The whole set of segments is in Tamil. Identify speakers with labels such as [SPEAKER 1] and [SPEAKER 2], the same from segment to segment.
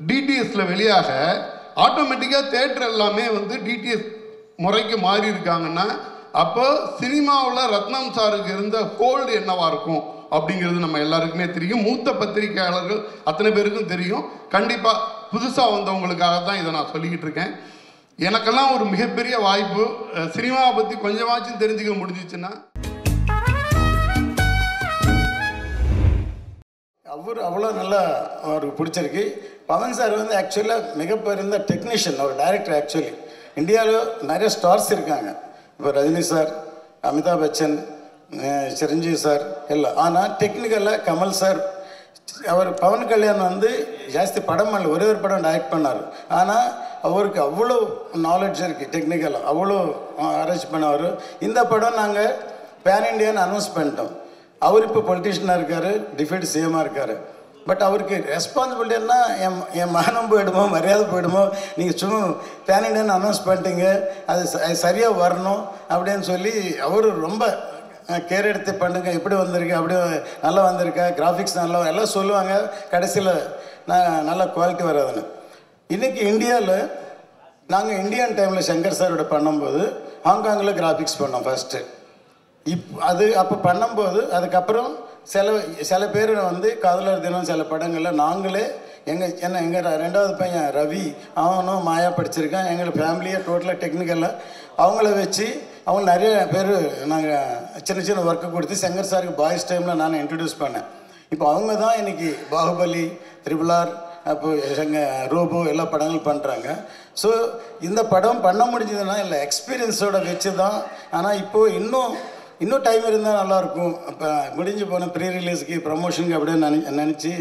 [SPEAKER 1] டிடிஎஸ்ல வெளியாக ஆட்டோமேட்டிக்காக தேட்டர் எல்லாமே வந்து டிடிஎஸ் முறைக்கு மாறி இருக்காங்கன்னா அப்போ சினிமாவில் ரத்னம் சாருக்கு இருந்த ஹோல்டு என்னவா இருக்கும் அப்படிங்கிறது நம்ம எல்லாருக்குமே தெரியும். மூத்த பத்திரிகையாளர்கள் அத்தனை பேருக்கும் தெரியும். கண்டிப்பாக புதுசாக வந்தவங்களுக்காக தான் இதை நான் சொல்லிக்கிட்டு இருக்கேன். எனக்கெல்லாம் ஒரு மிகப்பெரிய வாய்ப்பு, சினிமாவை பற்றி கொஞ்சமாச்சும் தெரிஞ்சுக்க முடிஞ்சிச்சுன்னா.
[SPEAKER 2] அவர் அவ்வளோ நல்லா அவருக்கு பிடிச்சிருக்கு. பவன் சார் வந்து ஆக்சுவலாக மிகப்பெரிய டெக்னீஷியன், ஒரு டைரக்டர். ஆக்சுவலி இந்தியாவில் நிறைய ஸ்டார்ஸ் இருக்காங்க. இப்போ ரஜினி சார், அமிதாப் பச்சன், சிரஞ்சீவி சார் எல்லாம். ஆனால் டெக்னிக்கலாக கமல் சார், அவர் பவன் கல்யாண் வந்து ஜாஸ்தி படம் பண்ணல, ஒரே ஒரு படம் டைரக்ட் பண்ணார். ஆனால் அவருக்கு அவ்வளோ நாலேஜ் இருக்குது, டெக்னிக்கலாக அவ்வளோ அரேஞ்ச் பண்ணவர். இந்த படம் நாங்கள் பேன் இண்டியான்னு அனௌன்ஸ் பண்ணிட்டோம். அவர் இப்போ பொலிட்டிஷியனாக இருக்கார், டிஃபெக்ட் சிஎம்மாக இருக்கார். பட் அவருக்கு ரெஸ்பான்சிபிலிட்டின்னா என் மானம் போயிடுமோ, மரியாதை போயிடுமோ, நீங்கள் சும்மா பேன் இண்டியான்னு அனௌன்ஸ் பண்ணிட்டீங்க, அது சரியாக வரணும் அப்படின்னு சொல்லி அவர் ரொம்ப கேர் எடுத்து பண்ணுங்க. எப்படி வந்திருக்கு, அப்படி நல்லா வந்திருக்கா, கிராஃபிக்ஸ் நல்லா எல்லாம் சொல்லுவாங்க. கடைசியில் நான் நல்ல குவாலிட்டி வராதுன்னு. இன்றைக்கி இந்தியாவில் நாங்கள் இந்தியன் டைமில் சங்கர் சாரோட பண்ணும்போது ஹாங்காங்கில் கிராஃபிக்ஸ் பண்ணோம் ஃபஸ்ட்டு. அது அப்போ பண்ணும்போது அதுக்கப்புறம் சில பேர் வந்து காதலர் தினம் சில படங்களில் நாங்களே எங்கள் ரெண்டாவது பையன் ரவி, அவனும் மாயா படிச்சிருக்கான். எங்கள் ஃபேமிலியை டோட்டலாக டெக்னிக்கலாக அவங்கள வச்சு அவங்க நிறைய பேர் நாங்கள் சின்ன சின்ன ஒர்க்கு கொடுத்து சங்கர் சாருக்கு பாய்ஸ் டைமில் நான் இன்ட்ரடியூஸ் பண்ணேன். இப்போ அவங்க தான் இன்றைக்கி பாகுபலி, த்ரிபுலார், அப்போ ரோபோ எல்லா படங்களும் பண்ணுறாங்க. ஸோ இந்த படம் பண்ண முடிஞ்சதுன்னா இல்லை எக்ஸ்பீரியன்ஸோட வச்சு தான். ஆனால் இப்போது இன்னும் டைம் இருந்தால் நல்லாயிருக்கும். இப்போ முடிஞ்சு போன ப்ரீ ரிலீஸுக்கு ப்ரமோஷனுக்கு அப்படியே நினச்சி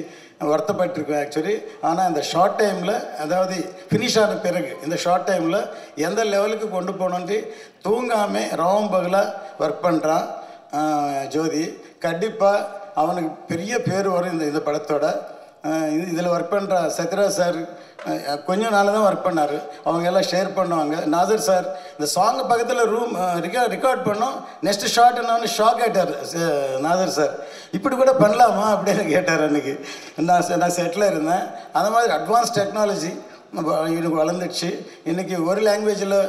[SPEAKER 2] வருத்தப்பட்டிருக்கேன் ஆக்சுவலி. ஆனால் இந்த ஷார்ட் டைமில், அதாவது ஃபினிஷ் ஆன பிறகு இந்த ஷார்ட் டைமில் எந்த லெவலுக்கு கொண்டு போகணுன்ட்டு தூங்காமல் ராவும் பகலாக ஒர்க் பண்ணுறான் ஜோதி. கண்டிப்பாக அவனுக்கு பெரிய பேர் வரும் இந்த படத்தோட. இதில் ஒர்க் பண்ணுற சத்யராஜ் சார் கொஞ்சம் நாள் தான் ஒர்க் பண்ணார். அவங்க எல்லாம் ஷேர் பண்ணுவாங்க. நாசர் சார் இந்த சாங்கு பக்கத்தில் ரூம் ரெக்கார்ட் பண்ணோம். நெக்ஸ்ட் ஷார்ட் என்னன்னு ஷாக் ஆகிட்டார் நாசர் சார். இப்படி கூட பண்ணலாமா அப்படின்னு கேட்டார். அன்றைக்கி நான் செட்டில் இருந்தேன். அந்த மாதிரி அட்வான்ஸ் டெக்னாலஜி எனக்கு வளர்ந்துடுச்சு. இன்றைக்கி ஒரு லாங்குவேஜில்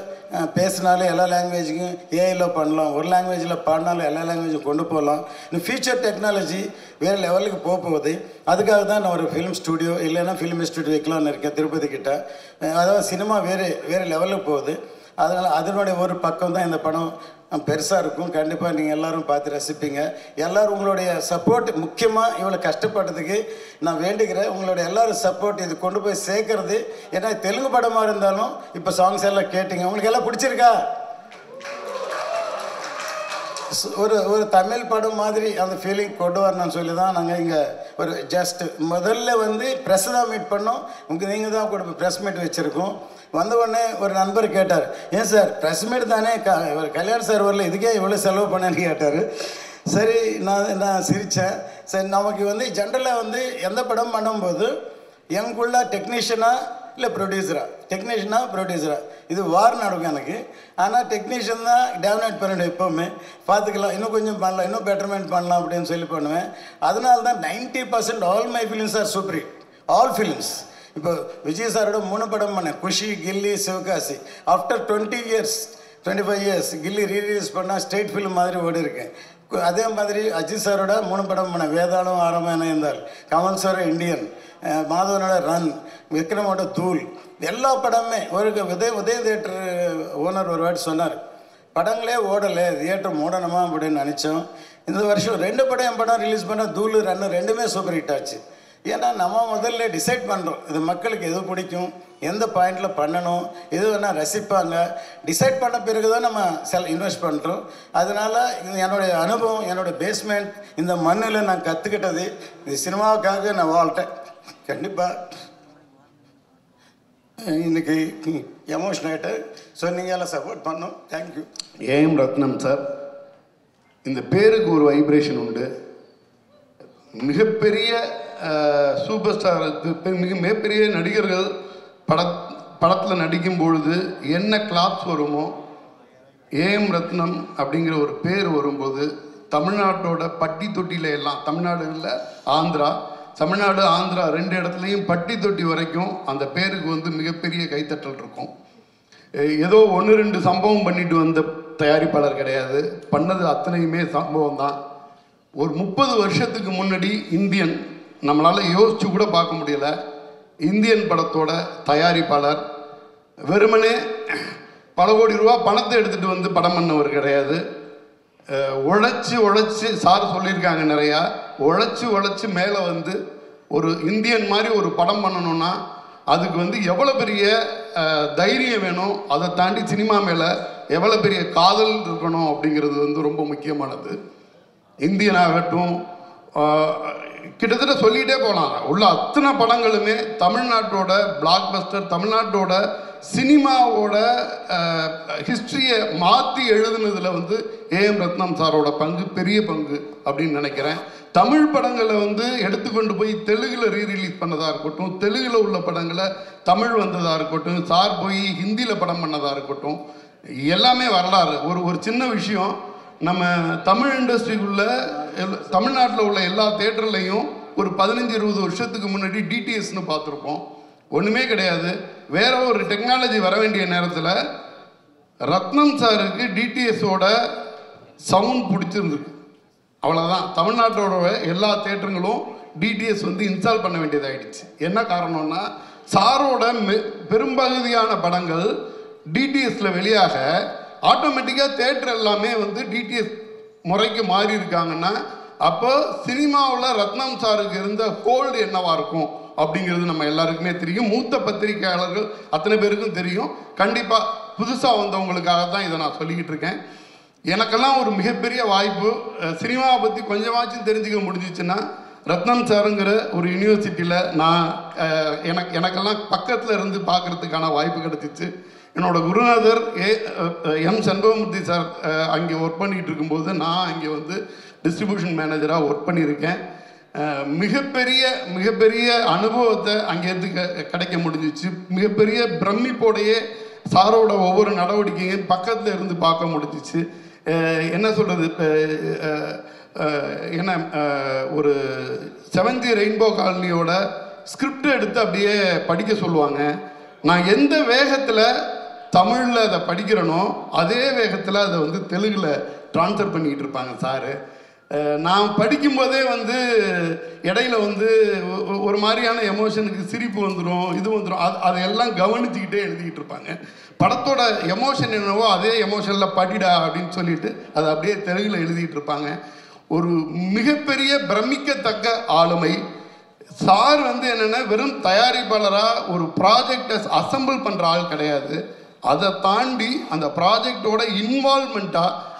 [SPEAKER 2] பேசினாலே எல்லா லாங்குவேஜுக்கும் ஏஐயில் பண்ணலாம், ஒரு லாங்குவேஜில் பாடினாலும் எல்லா லாங்குவேஜும் கொண்டு போகலாம். இன்னும் ஃபியூச்சர் டெக்னாலஜி வேறு லெவலுக்கு போகுது. அதுக்காக தான் நான் ஒரு ஃபிலிம் ஸ்டூடியோ இல்லைன்னா ஃபிலிம் இன்ஸ்டியூட் வைக்கலான்னு இருக்கேன் திருப்பதி கிட்ட. அதாவது சினிமா வேறு லெவலுக்கு போகுது. அதனால் அதனுடைய ஒரு பக்கம் தான் இந்த படம் பெருசாக இருக்கும். கண்டிப்பாக நீங்கள் எல்லோரும் பார்த்து ரசிப்பீங்க. எல்லோரும் உங்களுடைய சப்போர்ட், முக்கியமாக இவ்வளோ கஷ்டப்பட்டதுக்கு நான் வேண்டுகிறேன். உங்களுடைய எல்லோரும் சப்போர்ட் இது கொண்டு போய் சேர்க்கறது. ஏன்னா தெலுங்கு படமாக இருந்தாலும் இப்போ சாங்ஸ் எல்லாம் கேட்டிங்க, உங்களுக்கு எல்லாம் பிடிச்சிருக்கா? ஒரு தமிழ் படம் மாதிரி அந்த ஃபீலிங் கொண்டு வரணும்னு சொல்லி தான் நாங்கள் இங்கே ஒரு ஜஸ்ட் முதல்ல வந்து ப்ரெஸ் தான் மீட் பண்ணோம். நீங்கள் தான் கூட ப்ரெஸ் மீட் வச்சுருக்கோம். வந்த உடனே ஒரு நண்பர் கேட்டார், ஏன் சார் ப்ரெஸ் மீட் தானே, கல்யாண் சார் வரல, இதுக்கே இவ்வளோ செலவு பண்ணேன்னு கேட்டார். சரி, நான் சிரித்தேன். சரி, நமக்கு வந்து ஜென்ரலாக வந்து எந்த படம் பண்ணும்போது எங்களுக்குள்ள டெக்னீஷியனாக இல்லை ப்ரொடியூசரா இது வார் நடக்கும் எனக்கு. ஆனால் டெக்னீஷியன் தான் டெவலப் பண்ணிவிடும். எப்போவுமே பார்த்துக்கலாம், இன்னும் கொஞ்சம் பண்ணலாம், இன்னும் பெட்டர்மெண்ட் பண்ணலாம் அப்படின்னு சொல்லி பண்ணுவேன். அதனால தான் 90% all my films are super hit, all films. இப்போ விஜய் சாரோட 3 படம் பண்ணேன், Kushi, Ghilli, Sivakasi. After 25 years Ghilli rerelease பண்ணால் ஸ்டேட் ஃபிலிம் மாதிரி ஓடி இருக்கேன். அதே மாதிரி அஜித் சாரோட 3 படம் பண்ணேன், வேதாளம், ஆரம்பம் இருந்தால், கமல் சார் இண்டியன், மாதவனோட ரன், விக்ரமோட தூள், எல்லா படமே. ஒரு உதய தியேட்டர் ஓனர் ஒரு வாட்டி சொன்னார், படங்களே ஓடலை, தியேட்டர் மூடணுமா அப்படின்னு நினச்சோம். இந்த வருஷம் 2 படம் என் படம் ரிலீஸ் பண்ணால் தூள், ரன் 2மே சூப்பர் ஹிட் ஆச்சு. ஏன்னா நம்ம முதல்ல டிசைட் பண்ணுறோம் இது மக்களுக்கு எது பிடிக்கும், எந்த பாயிண்டில் பண்ணணும், எது வேணால் ரசிப்பாங்க. டிசைட் பண்ண பிறகு தான் நம்ம இன்வெஸ்ட் பண்ணுறோம். அதனால் என்னுடைய அனுபவம், என்னோடய பேஸ்மெண்ட், இந்த மண்ணில் நான் கற்றுக்கிட்டது, இந்த சினிமாவுக்காக நான் வாழ்ட்டேன். கண்டிப்பாக இன்றைக்கி எமோஷன் ஆகிட்டு சொன்னீங்க, எல்லாம் சப்போர்ட் பண்ணோம். தேங்க்யூ.
[SPEAKER 1] ஏஎம் ரத்னம் சார், இந்த பேருக்கு ஒரு வைப்ரேஷன் உண்டு. மிகப்பெரிய சூப்பர் ஸ்டார், மிகப்பெரிய நடிகர்கள் படத்தில் நடிக்கும் பொழுது என்ன கிளாப்ஸ் வருமோ, ஏஎம் ரத்னம் அப்படிங்கிற ஒரு பேர் வரும்போது தமிழ்நாட்டோட பட்டி தொட்டியில் எல்லாம், தமிழ்நாடு இல்லை ஆந்திரா தமிழ்நாடு ஆந்திரா 2 இடத்துலையும் பட்டி தொட்டி வரைக்கும் அந்த பேருக்கு வந்து மிகப்பெரிய கைத்தட்டல் இருக்கும். ஏதோ 1-2 சம்பவம் பண்ணிட்டு வந்த தயாரிப்பாளர் கிடையாது, பண்ணது அத்தனையுமே சம்பவம் தான். ஒரு 30 வருஷத்துக்கு முன்னாடி இந்தியன், நம்மளால் யோசிச்சு கூட பார்க்க முடியல, இந்தியன் படத்தோட தயாரிப்பாளர் வெறுமனே பல கோடி ரூபா பணத்தை எடுத்துகிட்டு வந்து படம் பண்ணவர் கிடையாது. உழைச்சி சார் சொல்லியிருக்காங்க நிறையா, உழைச்சி மேலே வந்து ஒரு இந்தியன் மாதிரி ஒரு படம் பண்ணணும்னா அதுக்கு வந்து எவ்வளோ பெரிய தைரியம் வேணும், அதை தாண்டி சினிமா மேலே எவ்வளோ பெரிய காதல் இருக்கணும் அப்படிங்கிறது வந்து ரொம்ப முக்கியமானது. இந்தியனாகட்டும், கிட்டத்தட்ட சொல்லிகிட்டே போகலாம், உள்ள அத்தனை படங்களுமே தமிழ்நாட்டோட பிளாக் பஸ்டர், தமிழ்நாட்டோட சினிமாவோட ஹிஸ்ட்ரியை மாற்றி எழுதுனதில் வந்து ஏஎம் ரத்னம் சாரோட பங்கு பெரிய பங்கு அப்படின்னு நினைக்கிறேன். தமிழ் படங்களை வந்து எடுத்துக்கொண்டு போய் தெலுங்கில் ரீரிலீஸ் பண்ணதாக இருக்கட்டும், தெலுங்கில் உள்ள படங்களை தமிழ் வந்ததாக இருக்கட்டும், சார் போய் ஹிந்தியில் படம் பண்ணதாக இருக்கட்டும், எல்லாமே வரலாறு. ஒரு சின்ன விஷயம், நம்ம தமிழ் இண்டஸ்ட்ரிக்குள்ள தமிழ்நாட்டில் உள்ள எல்லா தேட்டர்லையும் ஒரு 15-20 வருஷத்துக்கு முன்னாடி டிடிஎஸ்ன்னு பார்த்துருப்போம், ஒன்றுமே கிடையாது. வேற ஒரு டெக்னாலஜி வர வேண்டிய நேரத்தில் ரத்னம் சாருக்கு டிடிஎஸோட சவுண்ட் பிடிச்சிருந்துருக்கு, அவ்வளோதான். தமிழ்நாட்டோட எல்லா தேட்டருங்களும் டிடிஎஸ் வந்து இன்ஸ்டால் பண்ண வேண்டியதாகிடுச்சு. என்ன காரணம்னா, சாரோட பெரும்பகுதியான படங்கள் டிடிஎஸில் வெளியாக ஆட்டோமேட்டிக்காக தேட்டர் எல்லாமே வந்து டிடிஎஸ் முறைக்கு மாறி இருக்காங்கன்னா, அப்போ சினிமாவில் ரத்னம் சாருக்கு இருந்த ஹோல்டு என்னவாக இருக்கும் அப்படிங்கிறது நம்ம எல்லாருக்குமே தெரியும். மூத்த பத்திரிகையாளர்கள் அத்தனை பேருக்கும் தெரியும். கண்டிப்பாக புதுசாக வந்தவங்களுக்காக தான் இதை நான் சொல்லிக்கிட்டு இருக்கேன். எனக்கெல்லாம் ஒரு மிகப்பெரிய வாய்ப்பு, சினிமாவை பற்றி கொஞ்சமாச்சும் தெரிஞ்சுக்க முடிஞ்சிச்சுன்னா ரத்னம் சாருங்கிற ஒரு யூனிவர்சிட்டியில் நான் எனக்கெல்லாம் பக்கத்தில் இருந்து பார்க்குறதுக்கான வாய்ப்பு கிடச்சிச்சு. என்னோட குருநாதர் எம் சண்பகமூர்த்தி சார் அங்கே ஒர்க் பண்ணிகிட்டு இருக்கும்போது நான் அங்கே வந்து டிஸ்ட்ரிபியூஷன் மேனேஜராக ஒர்க் பண்ணியிருக்கேன். மிகப்பெரிய அனுபவத்தை அங்கேருந்து கிடைக்க முடிஞ்சிச்சு. மிகப்பெரிய பிரமிப்போடையே சாரோட ஒவ்வொரு நடவடிக்கையும் பக்கத்தில் இருந்து பார்க்க முடிஞ்சிச்சு. என்ன சொல்கிறது, என்ன ஒரு 7th ரெயின்போ காலனியோட ஸ்கிரிப்ட் எடுத்து அப்படியே படிக்க சொல்லுவாங்க. நான் எந்த வேகத்தில் தமிழில் அதை படிக்கிறேனோ அதே வேகத்தில் அதை வந்து தெலுங்கில் ட்ரான்ஸ்ஃபர் பண்ணிக்கிட்டு இருப்பாங்க சாரு. நான் படிக்கும்போதே வந்து இடையில வந்து ஒரு மாதிரியான எமோஷனுக்கு சிரிப்பு வந்துடும், இது வந்துடும், அதையெல்லாம் கவனிச்சுக்கிட்டே எழுதிக்கிட்டு இருப்பாங்க. படத்தோட எமோஷன் என்னவோ அதே எமோஷனில் படிடா அப்படின்னு சொல்லிட்டு அதை அப்படியே தெலுங்கில் எழுதிட்டு இருப்பாங்க. ஒரு மிகப்பெரிய பிரமிக்கத்தக்க ஆளுமை சார். வந்து என்னென்னா, வெறும் தயாரிப்பாளராக ஒரு ப்ராஜெக்டை அசம்பிள் பண்ணுற ஆள் கிடையாது, அதை தாண்டி அந்த ப்ராஜெக்டோட இன்வால்மெண்ட்டாக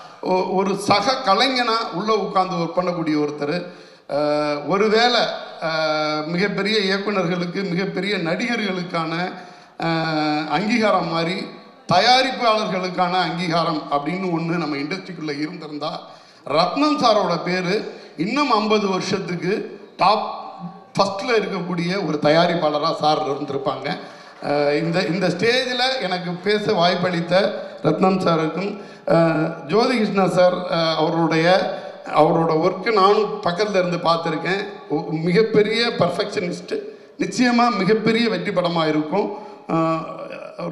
[SPEAKER 1] ஒரு சக கலைஞனாக உள்ளே உட்காந்து ஒர்க் பண்ணக்கூடிய ஒருத்தர். ஒருவேளை மிகப்பெரிய இயக்குநர்களுக்கு, மிகப்பெரிய நடிகர்களுக்கான அங்கீகாரம் மாதிரி தயாரிப்பாளர்களுக்கான அங்கீகாரம் அப்படின்னு ஒன்று நம்ம இண்டஸ்ட்ரிக்குள்ளே இருந்திருந்தால் ரத்னம் சாரோட பேர் இன்னும் 50 வருஷத்துக்கு டாப் ஃபஸ்ட்டில் இருக்கக்கூடிய ஒரு தயாரிப்பாளராக சார் இருந்திருப்பாங்க. இந்த ஸ்டேஜில் எனக்கு பேச வாய்ப்பளித்த ரத்னம் சாருக்கும், ஜோதி கிருஷ்ணா சார் அவரோட ஒர்க்கு நானும் பக்கத்தில் இருந்து பார்த்துருக்கேன். மிகப்பெரிய பர்ஃபெக்ஷனிஸ்ட்டு, நிச்சயமாக மிகப்பெரிய வெற்றி படமாக இருக்கும்.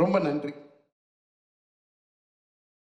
[SPEAKER 1] ரொம்ப நன்றி.